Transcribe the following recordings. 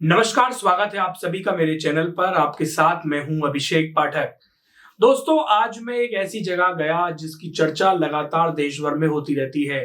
नमस्कार, स्वागत है आप सभी का मेरे चैनल पर। आपके साथ मैं हूं अभिषेक पाठक। दोस्तों, आज मैं एक ऐसी जगह गया जिसकी चर्चा लगातार देश भर में होती रहती है।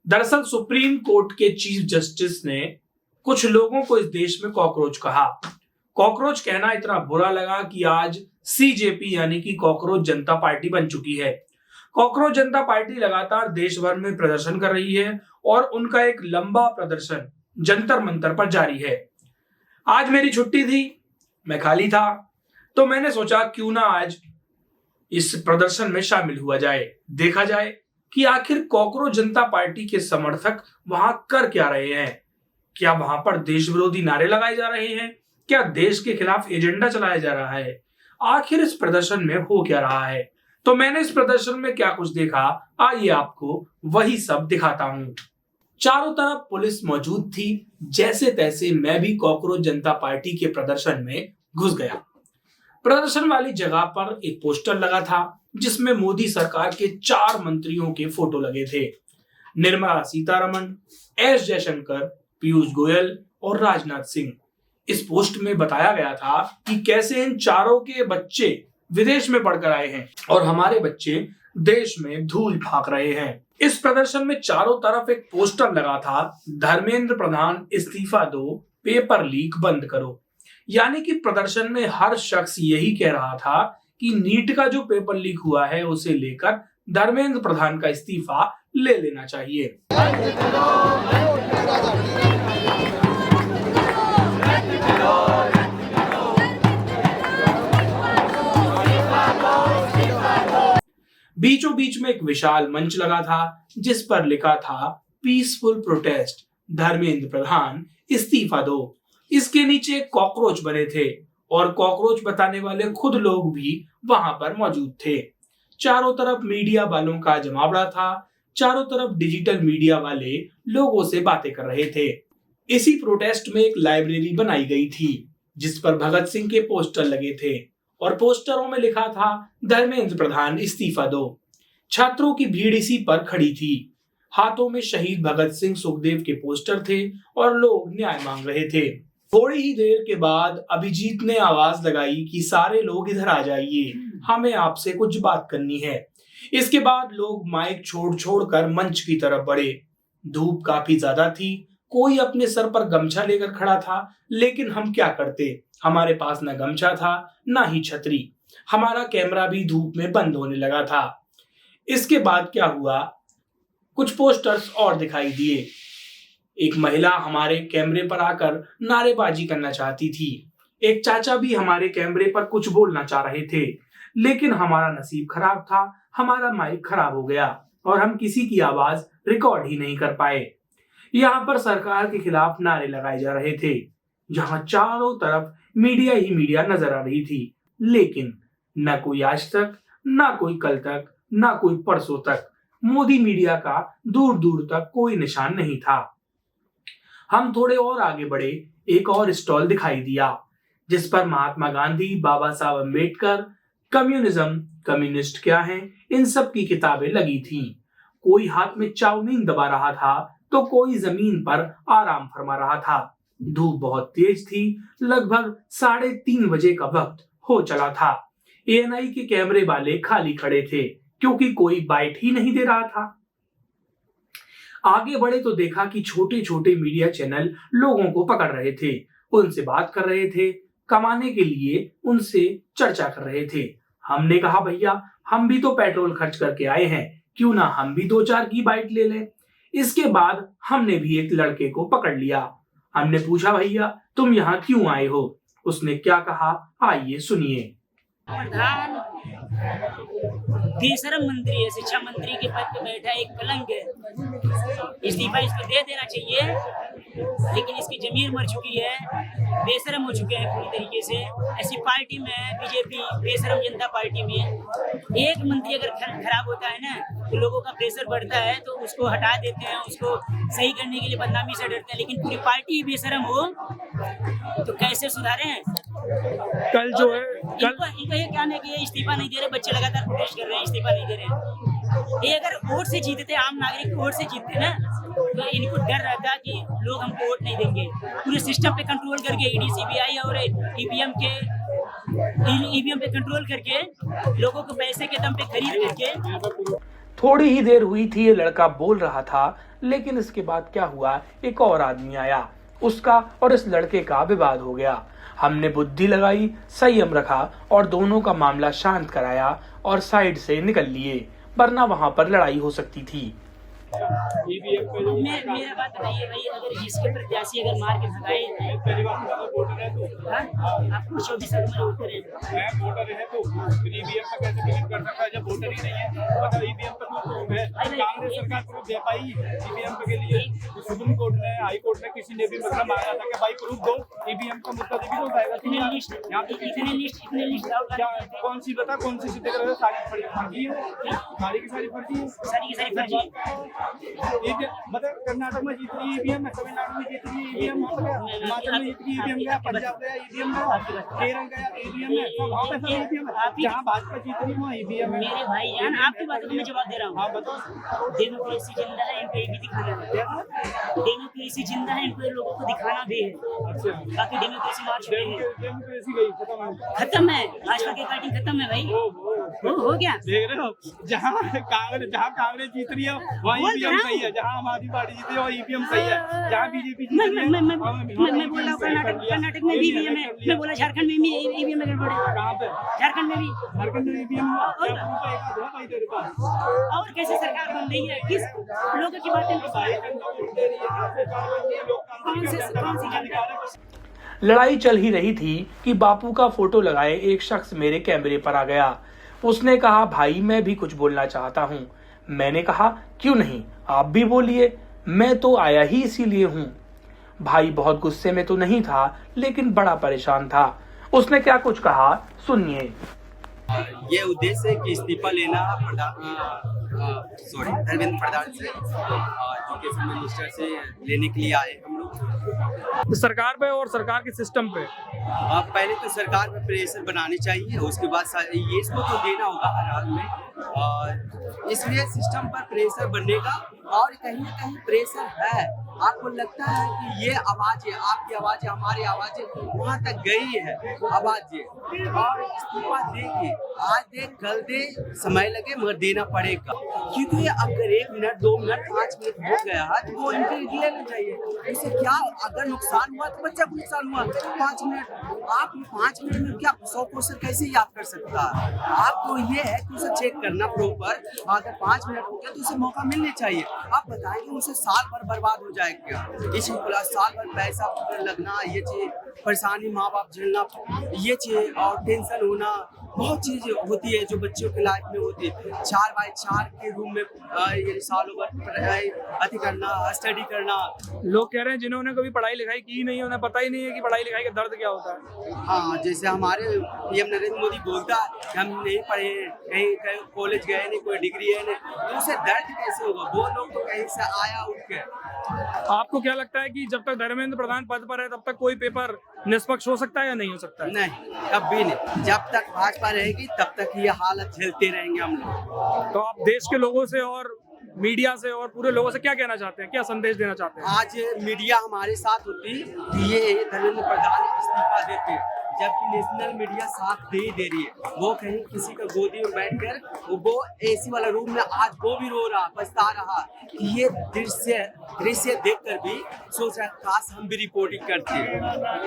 दरअसल सुप्रीम कोर्ट के चीफ जस्टिस ने कुछ लोगों को इस देश में कॉकरोच कहा। कॉकरोच कहना इतना बुरा लगा कि आज सीजेपी यानी कि कॉकरोच जनता पार्टी बन चुकी है। कॉकरोच जनता पार्टी लगातार देश भर में प्रदर्शन कर रही है और उनका एक लंबा प्रदर्शन जंतर मंतर पर जारी है। आज मेरी छुट्टी थी, मैं खाली था, तो मैंने सोचा क्यों ना आज इस प्रदर्शन में शामिल हुआ जाए, देखा जाए कि आखिर कॉकरोच जनता पार्टी के समर्थक वहां कर क्या रहे हैं। क्या वहां पर देश विरोधी नारे लगाए जा रहे हैं? क्या देश के खिलाफ एजेंडा चलाया जा रहा है? आखिर इस प्रदर्शन में हो क्या रहा है? तो मैंने इस प्रदर्शन में क्या कुछ देखा, आइए आपको वही सब दिखाता हूं। चारों तरफ पुलिस मौजूद थी। जैसे तैसे मैं भी कॉकरोच जनता पार्टी के प्रदर्शन में घुस गया। प्रदर्शन वाली जगह पर एक पोस्टर लगा था जिसमें मोदी सरकार के 4 मंत्रियों के फोटो लगे थे। निर्मला सीतारमण, एस जयशंकर, पीयूष गोयल और राजनाथ सिंह। इस पोस्ट में बताया गया था कि कैसे इन चारों के बच्चे विदेश में पढ़कर आए हैं और हमारे बच्चे देश में धूल भाग रहे हैं। इस प्रदर्शन में चारों तरफ एक पोस्टर लगा था, धर्मेंद्र प्रधान इस्तीफा दो, पेपर लीक बंद करो। यानी कि प्रदर्शन में हर शख्स यही कह रहा था कि नीट का जो पेपर लीक हुआ है उसे लेकर धर्मेंद्र प्रधान का इस्तीफा ले लेना चाहिए। बीचों बीच में एक विशाल मंच लगा था जिस पर लिखा था पीसफुल प्रोटेस्ट, धर्मेंद्र प्रधान इस्तीफा दो। इसके नीचे कॉकरोच बने थे और कॉकरोच बताने वाले खुद लोग भी वहां पर मौजूद थे। चारों तरफ मीडिया वालों का जमावड़ा था। चारों तरफ डिजिटल मीडिया वाले लोगों से बातें कर रहे थे। इसी प्रोटेस्ट में एक लाइब्रेरी बनाई गई थी जिस पर भगत सिंह के पोस्टर लगे थे और पोस्टरों में लिखा था धर्मेंद्र प्रधान इस्तीफा दो। छात्रों की भीड़ इसी पर खड़ी थी। हाथों में शहीद भगत सिंह सुखदेव के पोस्टर थे और लोग न्याय मांग रहे थे। थोड़ी ही देर के बाद अभिजीत ने आवाज लगाई कि सारे लोग इधर आ जाइए, हमें आपसे कुछ बात करनी है। इसके बाद लोग माइक छोड़ छोड़ कर मंच की तरफ बढ़े। धूप काफी ज्यादा थी। कोई अपने सर पर गमछा लेकर खड़ा था, लेकिन हम क्या करते, हमारे पास न गमछा था न ही छतरी। हमारा कैमरा भी धूप में बंद होने लगा था। इसके बाद क्या हुआ, कुछ पोस्टर्स और दिखाई दिए। एक महिला हमारे कैमरे पर आकर नारेबाजी करना चाहती थी। एक चाचा भी हमारे कैमरे पर कुछ बोलना चाह रहे थे, लेकिन हमारा नसीब खराब था। हमारा माइक खराब हो गया और हम किसी की आवाज रिकॉर्ड ही नहीं कर पाए। यहाँ पर सरकार के खिलाफ नारे लगाए जा रहे थे। यहाँ चारों तरफ मीडिया ही मीडिया नजर आ रही थी, लेकिन न कोई आज तक, न कोई कल तक, न कोई परसों तक मोदी मीडिया का दूर दूर तक कोई निशान नहीं था। हम थोड़े और आगे बढ़े, एक और स्टॉल दिखाई दिया जिस पर महात्मा गांधी, बाबा साहब अम्बेडकर, कम्युनिज्म, कम्युनिस्ट क्या है, इन सब की किताबें लगी थीं। कोई हाथ में चाउमीन दबा रहा था तो कोई जमीन पर आराम फरमा रहा था। धूप बहुत तेज थी। लगभग 3:30 बजे का वक्त हो चला था। एएनआई के कैमरे वाले खाली खड़े थे क्योंकि कोई बाइट ही नहीं दे रहा था। आगे बढ़े तो देखा कि छोटे छोटे मीडिया चैनल लोगों को पकड़ रहे थे, उनसे बात कर रहे थे, कमाने के लिए उनसे चर्चा कर रहे थे। हमने कहा भैया, हम भी तो पेट्रोल खर्च करके आए हैं, क्यों ना हम भी 2-4 की बाइट ले लें। इसके बाद हमने भी एक लड़के को पकड़ लिया। हमने पूछा, भैया तुम यहाँ क्यों आए हो? उसने क्या कहा, आइए सुनिए। प्रधान तीसरा मंत्री है, शिक्षा मंत्री के पद पे बैठा एक कलंक है। इस्तीफा इसको दे देना चाहिए, लेकिन इसकी जमीर मर चुकी है, बेशरम हो चुके हैं पूरी तरीके से। ऐसी पार्टी में बीजेपी, बेशरम जनता पार्टी में एक मंत्री अगर खराब होता है ना तो लोगों का प्रेशर बढ़ता है, तो उसको हटा देते हैं, उसको सही करने के लिए बदनामी से डरते हैं। लेकिन पूरी पार्टी बेशरम हो तो कैसे सुधारें? कल जो है, इनको ये कहना है कि ये इस्तीफा नहीं दे रहे, बच्चे लगातार प्रोटेस्ट कर रहे हैं, इस्तीफा नहीं दे रहे। ये अगर वोट से जीतते, आम नागरिक वोट से जीतते ना, तो इनको डर रहता कि लोग हमको वोट नहीं देंगे। पूरे सिस्टम पे कंट्रोल करके ईडी सीबीआई और ईवीएम पे कंट्रोल करके लोगों को पैसे के दम पे खरीद करके। थोड़ी ही देर हुई थी, ये लड़का बोल रहा था, लेकिन इसके बाद क्या हुआ, एक और आदमी आया, उसका और इस लड़के का विवाद हो गया। हमने बुद्धि लगाई, संयम रखा और दोनों का मामला शांत कराया और साइड से निकल लिए, वरना वहां पर लड़ाई हो सकती थी। मेरा बात बताइए भाई, अगर इसके प्रत्याशी अगर मार के भगाए हैं, आपको 24 में वोटर है, वोटर है तो ईवीएम का कैसे क्लेम कर सकता है जब वोटर ही नहीं है? मतलब ईवीएम का प्रूफ है, कांग्रेस सरकार प्रूफ दे पाई ईवीएम के लिए? सुप्रीम कोर्ट ने, हाई कोर्ट ने, किसी ने भी मतलब मांगा था कि भाई प्रूफ दो, ईवीएम का मुद्दा भी हो जाएगा। इतने लिस्ट क्या कौन सी बता, कौन सी सीधे कर सारी फर्जी है, सारी की सारी फर्जी है, सारी की सारी फर्जी। मतलब कर्नाटक में जीत रही ईवीएम है, तमिलनाडु में जीत रही ईवीएम, हिमाचल में जीत रही ईवीएम गया, पंजाब गया ईवीएम गया, केरल गया ईवीएम है, वहाँ पे सब ईवीएम है। जहाँ भाजपा जीत रही वहाँ ईवीएम है। मेरे भाई जान, आपकी बातों को मैं जवाब दे रहा हूँ। हाँ बताओ। डेमोक्रेसी जिंदा है, इनको ये भी दिखाना है। डेमोक्रेसी जिंदा है, इनको लोगों को दिखाना भी है। बाकी डेमोक्रेसी मार चुके हैं, डेमोक्रेसी गई, खत्म है, भाजपा की पार्टी खत्म है भाई। हो गया, देख रहे हो, जहाँ कांग्रेस जीत रही है वहाँ ईवीएम सही है, जहाँ आम आदमी पार्टी जीत रही है वहाँ ईवीएम सही है, जहाँ बीजेपी जीत रही है। मैं बोल रहा हूँ कर्नाटक में भी ईवीएम है, मैं बोला झारखंड में भी ईवीएम है, गड़बड़ है। कहाँ पे? झारखंड में भी ईवीएम और कैसे सरकार बन रही है, किस लोगों की बातें कौन सी जनता? लड़ाई चल ही रही थी कि बापू का फोटो लगाए एक शख्स मेरे कैमरे पर आ गया। उसने कहा, भाई मैं भी कुछ बोलना चाहता हूँ। मैंने कहा, क्यों नहीं, आप भी बोलिए, मैं तो आया ही इसीलिए हूँ। भाई बहुत गुस्से में तो नहीं था, लेकिन बड़ा परेशान था। उसने क्या कुछ कहा, सुनिए। ये उद्देश्य है कि इस्तीफा लेना धर्मेंद्र प्रधान से, एजुकेशन मिनिस्टर से लेने के लिए आए हम लोग। सरकार पे और सरकार के सिस्टम पे पहले तो सरकार पे प्रेशर बनानी चाहिए, उसके बाद ये इसको तो देना होगा हर हाल में, और इसलिए सिस्टम पर प्रेशर बनने का, और कहीं ना कहीं प्रेशर है। आपको लगता है कि ये आवाज़ें, आपकी आवाज़ें, हमारी आवाज़ें वहाँ तक गई है आवाज़ें, और इस्तीफा देंगे, आज दे कल दे, समय लगे मगर देना पड़ेगा। क्योंकि अगर 1 मिनट 2 मिनट 5 मिनट हो गया तो वो इनके लेना चाहिए। इससे क्या, अगर नुकसान हुआ तो बच्चा को नुकसान हुआ। 5 मिनट, आप 5 मिनट में क्या 100 क्वेश्चन कैसे याद कर सकता है? आपको ये है कि उसे चेक करना प्रॉपर, अगर 5 मिनट हो गया तो उसे मौका मिलने चाहिए। आप बताएंगे उसे साल भर बर्बाद हो जाएगा, इसी क्लास साल भर पैसा लगना, ये चीज परेशानी, माँ बाप झेलना, ये चीज और टेंशन होना, बहुत चीजें होती है जो बच्चों की लाइफ में होती है। 4x4 के रूम में ये सालों भर अति करना, स्टडी करना। लोग कह रहे हैं जिन्होंने कभी पढ़ाई लिखाई की नहीं, उन्हें पता ही नहीं है कि पढ़ाई लिखाई का दर्द क्या होता है। हाँ, जैसे हमारे पीएम नरेंद्र मोदी बोलता है कि हम नहीं पढ़े, कहीं कॉलेज गए नहीं, कोई डिग्री है नहीं, तो उसे दर्द कैसे होगा? वो लोग तो कहीं से आया उठ के। आपको क्या लगता है कि जब तक धर्मेंद्र प्रधान पद पर है तब तक कोई पेपर निष्पक्ष हो सकता है या नहीं हो सकता है? नहीं, कभी नहीं। जब तक भाजपा रहेगी तब तक ये हालत झेलते रहेंगे हम लोग। तो आप देश के लोगों से और मीडिया से और पूरे लोगों से क्या कहना चाहते हैं, क्या संदेश देना चाहते हैं? आज मीडिया हमारे साथ होती कि ये धर्मेंद्र प्रधान इस्तीफा देते, जबकि नेशनल मीडिया साथ दे रही है। वो कहीं किसी का गोदी में बैठकर वो एसी वाला रूम में, आज वो भी रो रहा, पछता रहा कि ये दृश्य देखकर भी सोच रहा काश हम भी रिपोर्टिंग करते।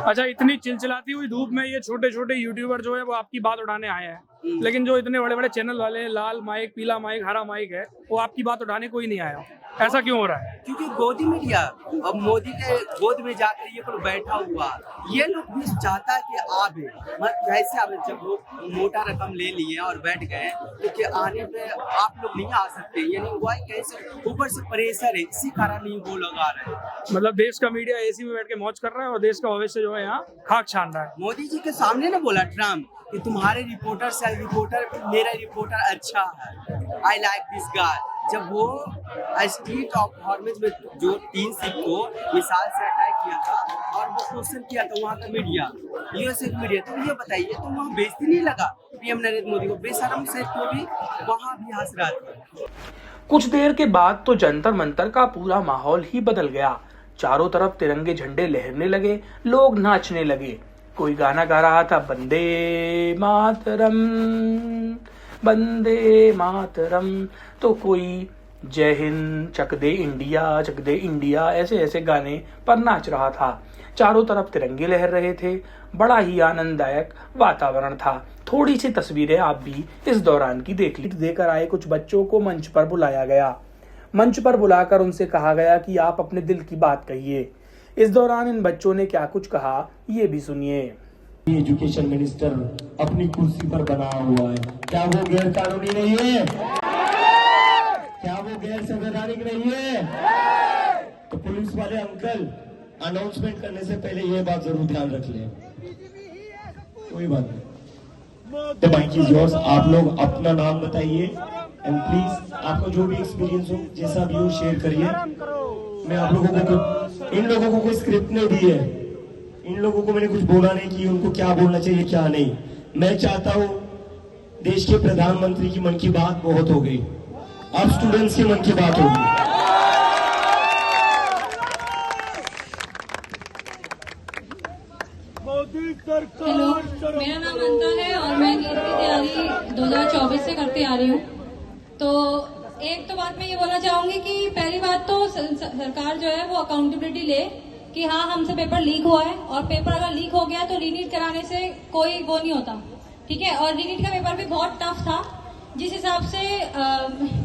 अच्छा, इतनी चिलचिलाती हुई धूप में ये छोटे छोटे यूट्यूबर जो है वो आपकी बात उठाने आए हैं, लेकिन जो इतने बड़े बड़े चैनल वाले, लाल माइक, पीला माइक, हरा माइक है, वो आपकी बात उठाने कोई नहीं आया। ऐसा क्यों हो रहा है? क्योंकि गोदी मीडिया, अब मोदी के गोद में जाकर ये कोई बैठा हुआ, ये लोग भी चाहता है कि आवे, कैसे आवे? जब लोग मोटा रकम ले लिए और बैठ गए तो कि आने पे आप लोग नहीं आ सकते, यानी हुआ कैसे? ऊपर से प्रेशर है, इसी कारण नहीं वो लोग आ रहे हैं। मतलब देश का मीडिया एसी में बैठ के मौज कर रहा है और देश का भविष्य जो है यहाँ खाक छान रहा है। मोदी जी के सामने ना बोला ट्रम्प कि तुम्हारे रिपोर्टर से मेरा रिपोर्टर अच्छा है, आई लाइक दिस गाय। जब वो स्ट्रीट ऑफ हॉर्मेज में जो 3 सिख को मिसाल से अटैक किया था और वो क्वेश्चन किया था वहाँ का मीडिया, यूएसए मीडिया, तो ये बताइए, तो वहाँ बेइज्जती नहीं लगा पीएम नरेंद्र मोदी को? बेशरम से तो भी वहाँ भी हंस रहा था। कुछ देर के बाद तो जंतर मंतर का पूरा माहौल ही बदल गया। चारों तरफ तिरंगे झंडे लहरने लगे, लोग नाचने लगे। कोई गाना गा रहा था, वंदे मातरम वंदे मातरम, तो कोई जय हिंद, चक दे इंडिया, ऐसे ऐसे गाने पर नाच रहा था। चारों तरफ तिरंगे लहर रहे थे। बड़ा ही आनंददायक वातावरण था। थोड़ी सी तस्वीरें आप भी इस दौरान की देकर आए कुछ बच्चों को मंच पर बुलाया गया। मंच पर बुलाकर उनसे कहा गया कि आप अपने दिल की बात कहिए। इस दौरान इन बच्चों ने क्या कुछ कहा, ये भी सुनिए। एजुकेशन मिनिस्टर अपनी कुर्सी पर बना हुआ है, क्या वो गैर कानूनी नहीं है? क्या वो गैर संवैधानिक नहीं है? तो पुलिस वाले अंकल अनाउंसमेंट करने से पहले ये बात जरूर ध्यान रख लें। कोई बात नहीं, तो माइक इज योर्स। आप लोग अपना नाम बताइए एंड प्लीज आपका जो भी एक्सपीरियंस हो, जैसा भी हो, शेयर करिए। मैं आप लोगों को, इन लोगों को कोई स्क्रिप्ट नहीं दी है, इन लोगों को मैंने कुछ बोला नहीं कि उनको क्या बोलना चाहिए क्या नहीं। मैं चाहता हूं, देश के प्रधानमंत्री की मन की बात बहुत हो गई, अब स्टूडेंट्स की मन की बात होगी। हेलो, मेरा नाम अंता है और मैं नीट की तैयारी 2024 से करती आ रही हूँ। तो एक तो बात मैं ये बोलना चाहूंगी कि पहली बात तो सरकार जो है वो अकाउंटेबिलिटी ले कि हाँ हमसे पेपर लीक हुआ है, और पेपर अगर लीक हो गया तो रीनीट कराने से कोई वो नहीं होता, ठीक है। और रीनीट का पेपर भी बहुत टफ था, जिस हिसाब से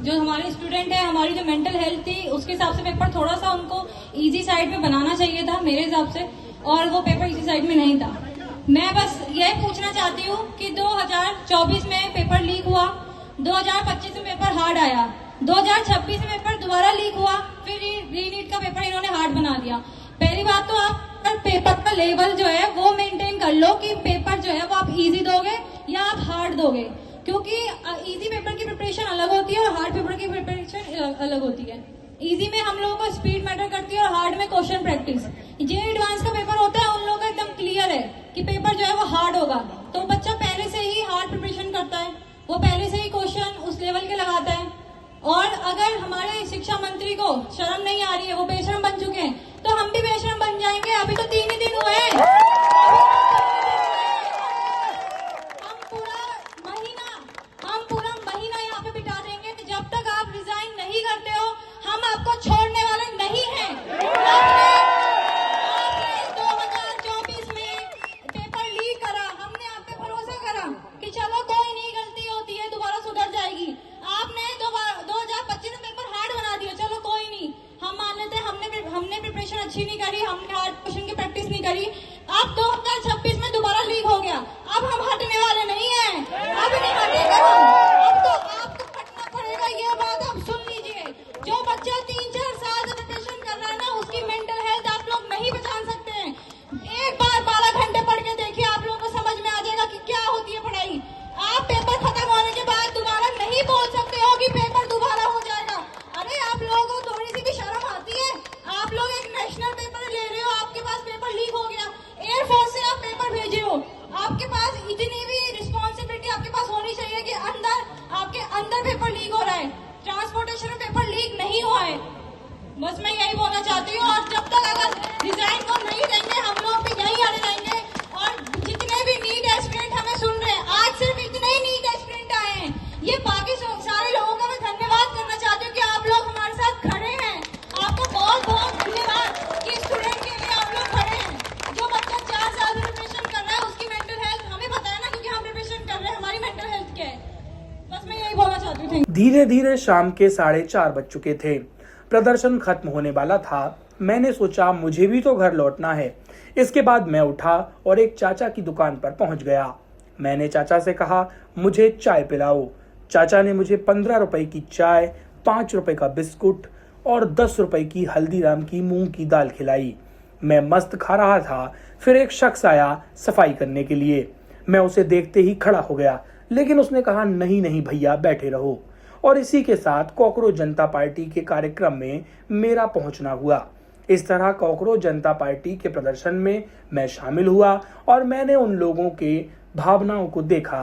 जो हमारे स्टूडेंट है, हमारी जो मेंटल हेल्थ थी, उसके हिसाब से पेपर थोड़ा सा उनको इजी साइड में बनाना चाहिए था मेरे हिसाब से, और वो पेपर इजी साइड में नहीं था। मैं बस यह पूछना चाहती हूँ कि 2024 में पेपर लीक हुआ, 2025 में पेपर हार्ड आया, 2026 में पेपर दोबारा लीक हुआ, फिर रीनीट का पेपर इन्होंने हार्ड बना दिया। पहली बात तो आप पेपर का लेवल जो है वो मेंटेन कर लो कि पेपर जो है वो आप इजी दोगे या आप हार्ड दोगे, क्योंकि इजी पेपर की प्रिपरेशन अलग होती है और हार्ड पेपर की प्रिपरेशन अलग होती है। इजी में हम लोगों को स्पीड मैटर करती है और हार्ड में क्वेश्चन प्रैक्टिस। जे एडवांस का पेपर होता है, उन लोगों का एकदम क्लियर है कि पेपर जो है वो हार्ड होगा, तो बच्चा पहले से ही हार्ड प्रिपरेशन करता है, वो पहले से ही क्वेश्चन उस लेवल के लगाता है। और अगर हमारे शिक्षा मंत्री को शर्म नहीं आ रही है, वो बेशर्म बन चुके हैं, तो हम भी बेशर्म बन जाएंगे। अभी तो 3 ही दिन हुए हैं, हम पूरा महीना यहाँ पे बिता देंगे कि जब तक आप रिजाइन नहीं करते हो हम आपको छोड़ने वाले नहीं हैं। आपने 2024 में पेपर लीक करा, हमने आप पे भरोसा करा कि चलो कोई नहीं, गलती होती है, दोबारा सुधर जाएगी। आपने 2025 में पेपर हार्ड बना दिया, चलो कोई नहीं, हम मान लेते हैं हमने प्रिपरेशन अच्छी नहीं करी, हमने हार्ड क्वेश्चन की प्रैक्टिस नहीं करी। अब 2026 में दोबारा लीक हो गया, अब हम हटने वाले नहीं हैं, अब नहीं हटेंगे हम। अब तो आपको हटना पड़ेगा, ये बात आप सुन लीजिए। जो बच्चा 3-4 साल से प्रिपरेशन कर रहा है ना, उसकी मेंटल हेल्थ आप लोग नहीं पहचान सकते हैं। एक बार 12 घंटे पढ़ के देखिए, आप लोगों को समझ में आ जाएगा कि क्या होती है पढ़ाई। आप पेपर खत्म होने के बाद दोबारा नहीं बोल सकते हो कि पेपर दोबारा हो जाएगा। अरे आप लोगों को थोड़ी सी भी शर्म आती है? आप लोग एक नेशनल पेपर ले रहे हो, आपके पास पेपर लीक हो गया, एयरफोर्स से आप पेपर भेजे हो, आपके पास इतनी भी रिस्पॉन्सिबिलिटी आपके पास होनी चाहिए कि आपके अंदर पेपर लीक हो रहा है, ट्रांसपोर्टेशन में पेपर लीक नहीं हुआ है। बस मैं यही बोलना चाहती हूँ। और जब तक अगर रिजाइन को नहीं देंगे, हम लोग भी यही अड़े रहेंगे। और जितने भी नीट एस्पिरेंट हमें सुन रहे हैं, आज सिर्फ इतने ही नीट एस्पिरेंट आए हैं, ये बाकी सारे लोगों का मैं धन्यवाद करना चाहती हूँ कि आप लोग हमारे साथ खड़े हैं। आपको बहुत बहुत धन्यवाद कि स्टूडेंट के लिए आप लोग खड़े हैं। जो बच्चा 4 साल से प्रिपरेशन कर रहा है, उसकी मेंटल हेल्थ हमें पता है ना, क्योंकि हम प्रिपरेशन कर रहे हैं, हमारी मेंटल हेल्थ क्या है। बस मैं यही बोलना चाहती हूँ। धीरे धीरे शाम के 4:30 बज चुके थे। प्रदर्शन खत्म होने वाला था। मैंने सोचा मुझे भी तो घर लौटना है। इसके बाद मैं उठा और एक चाचा की दुकान पर पहुंच गया। मैंने चाचा से कहा, मुझे चाय पिलाओ। चाचा ने मुझे 15 रुपए की चाय, 5 रुपए का बिस्कुट और 10 रुपए की हल्दीराम की मूंग की दाल खिलाई। मैं मस्त खा रहा था। फिर एक शख्स आया सफाई करने के लिए। मैं उसे देखते ही खड़ा हो गया, लेकिन उसने कहा, नहीं नहीं भैया, बैठे रहो। और इसी के साथ कॉकरोच जनता पार्टी के कार्यक्रम में मेरा पहुंचना हुआ। इस तरह कॉकरोच जनता पार्टी के प्रदर्शन में मैं शामिल हुआ और मैंने उन लोगों के भावनाओं को देखा।